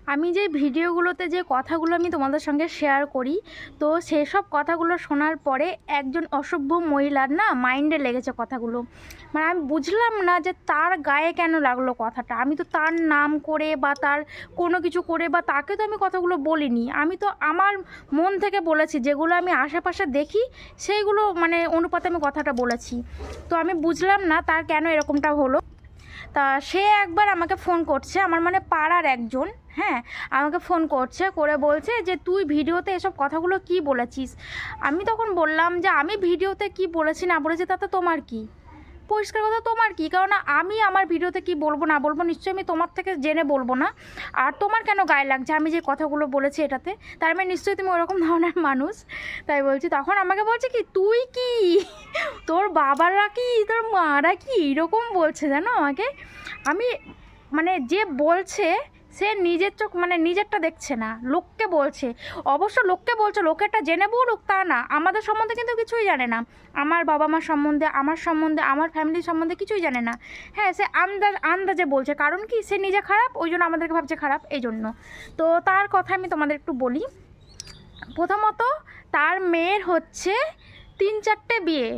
আমি যে ভিডিওগুলোতে যে কথাগুলো আমি তোমাদের সঙ্গে শেয়ার করি, তো সেসব কথাগুলো শোনার পরে একজন অসভ্য মহিলার না মাইন্ডে লেগেছে কথাগুলো। মানে আমি বুঝলাম না যে তার গায়ে কেন লাগলো কথাটা। আমি তো তার নাম করে বা তার কোনো কিছু করে বা তাকে তো আমি কথাগুলো বলিনি। আমি তো আমার মন থেকে বলেছি, যেগুলো আমি আশেপাশে দেখি সেইগুলো মানে অনুপাতে আমি কথাটা বলেছি। তো আমি বুঝলাম না তার কেন এরকমটা হলো। তা সে একবার আমাকে ফোন করছে, আমার মানে পাড়ার একজন, হ্যাঁ, আমাকে ফোন করছে, করে বলছে যে তুই ভিডিওতে এসব কথাগুলো কি বলেছিস। আমি তখন বললাম যে আমি ভিডিওতে কি বলেছি না বলেছি তাতে তোমার কি, পরিষ্কার কথা তোমার কি, কারণ আমি আমার ভিডিওতে কি বলবো না বলবো নিশ্চয়ই আমি তোমার থেকে জেনে বলবো না। আর তোমার কেন গায়ে লাগছে আমি যে কথাগুলো বলেছি এটাতে, তার মানে নিশ্চয়ই তুমি ওরকম ধরনের মানুষ। তাই বলছি, তখন আমাকে বলছে কি তুই কি, তোর বাবারা কি, তোর মারা কি, এরকম বলছে জানো আমাকে। আমি মানে যে বলছে সে নিজের চোখ মানে নিজেরটা দেখছে না, লোককে বলছে। অবশ্য লোককে বলছে, লোকেরটা জেনে বলুক তা না, আমাদের সম্বন্ধে কিন্তু কিছুই জানে না। আমার বাবা মার সম্বন্ধে, আমার সম্বন্ধে, আমার ফ্যামিলির সম্বন্ধে কিছুই জানে না। হ্যাঁ, সে আন্দাজে বলছে, কারণ কি সে নিজে খারাপ, ওই জন্য আমাদেরকে ভাবছে খারাপ, এই জন্য। তো তার কথা আমি তোমাদের একটু বলি। প্রথমত তার মেয়ের হচ্ছে 3-4টে বিয়ে,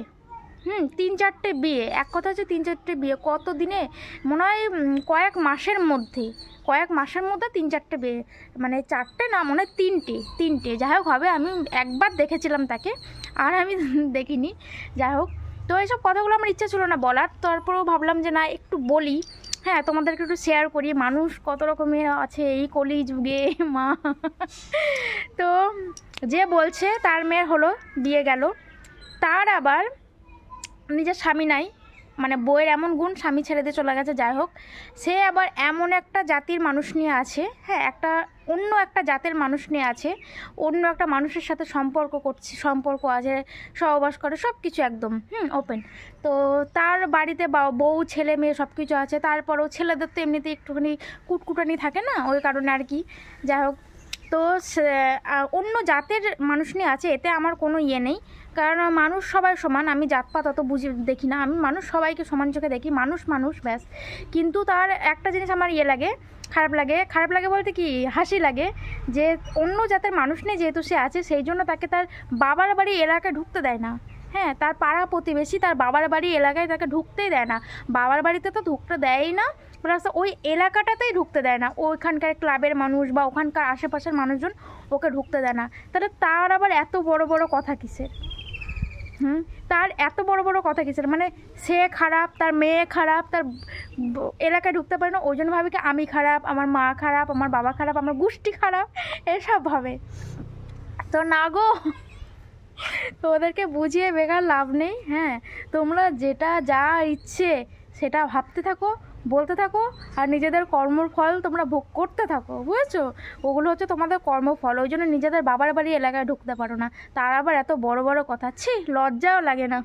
3-4টে বিয়ে, এক কথা হচ্ছে 3-4টে বিয়ে। কত দিনে, মনে হয় কয়েক মাসের মধ্যে 3-4টে বিয়ে, মানে 4টে না, মনে হয় 3টে, যাই হোক হবে। আমি একবার দেখেছিলাম তাকে, আর আমি দেখিনি, যাই হোক। তো এইসব কথাগুলো আমার ইচ্ছা ছিল না বলার, তারপরেও ভাবলাম যে না একটু বলি, হ্যাঁ তোমাদেরকে একটু শেয়ার করি, মানুষ কত রকমের আছে এই কলি যুগে মা। তো যে বলছে তার মেয়ের হলো বিয়ে গেল, তার আবার নিজের স্বামী নাই, মানে বইয়ের এমন গুণ স্বামী ছেড়ে দিয়ে চলে গেছে। যাই হোক, সে আবার এমন একটা জাতির মানুষ নিয়ে আছে, হ্যাঁ অন্য একটা জাতের মানুষ নিয়ে আছে, অন্য একটা মানুষের সাথে সম্পর্ক আছে, সহবাস করে, সব কিছু একদম ওপেন। তো তার বাড়িতে বউ ছেলে মেয়ে সব কিছু আছে, তারপরেও ছেলেদের তো এমনিতে একটুখানি কুটকুটানি থাকে না, ওই কারণে আর কি। যাই হোক, তো অন্য জাতের মানুষ নিয়ে আছে, এতে আমার কোনো ইয়ে নেই, কারণ মানুষ সবাই সমান, আমি জাতপাত অত দেখি না, আমি মানুষ সবাইকে সমান চোখে দেখি, মানুষ ব্যাস। কিন্তু তার একটা জিনিস আমার খারাপ লাগে বলতে কি হাসি লাগে, যে অন্য জাতের মানুষ নিয়ে যেহেতু সে আছে, সেই জন্য তাকে তার বাবার বাড়ি এলাকায় ঢুকতে দেয় না। হ্যাঁ, তার পাড়া প্রতিবেশী তার বাবার বাড়ি এলাকায় তাকে ঢুকতেই দেয় না, বাবার বাড়িতে তো ঢুকতে দেয়ই না, প্লাস ওই এলাকাটাতেই ঢুকতে দেয় না, ওইখানকার ক্লাবের মানুষ বা ওখানকার আশেপাশের মানুষজন ওকে ঢুকতে দেয় না। তাহলে তার আবার এত বড় বড় কথা কিসের? তার এত বড় বড় কথা কিসের? মানে সে খারাপ, তার মেয়ে খারাপ, তার এলাকায় ঢুকতে পারে না, ওই জন্য ভাবে কি আমি খারাপ, আমার মা খারাপ, আমার বাবা খারাপ, আমার গোষ্ঠী খারাপ, এসব ভাবে। তো না গো, তো ওদেরকে বুঝিয়ে বেকার লাভ নেই। হ্যাঁ, তোমরা যেটা যা ইচ্ছে সেটা ভাবতে থাকো, বলতে থাকো, আর নিজেদের কর্মর ফল তোমরা ভোগ করতে থাকো, বুঝেছো? ওগুলো হচ্ছে তোমাদের কর্মফল, ওই জন্য নিজেদের বাবার বাড়ি এলাকায় ঢুকতে পারো না। তার আবার এত বড় বড় কথা, ছি, লজ্জাও লাগে না।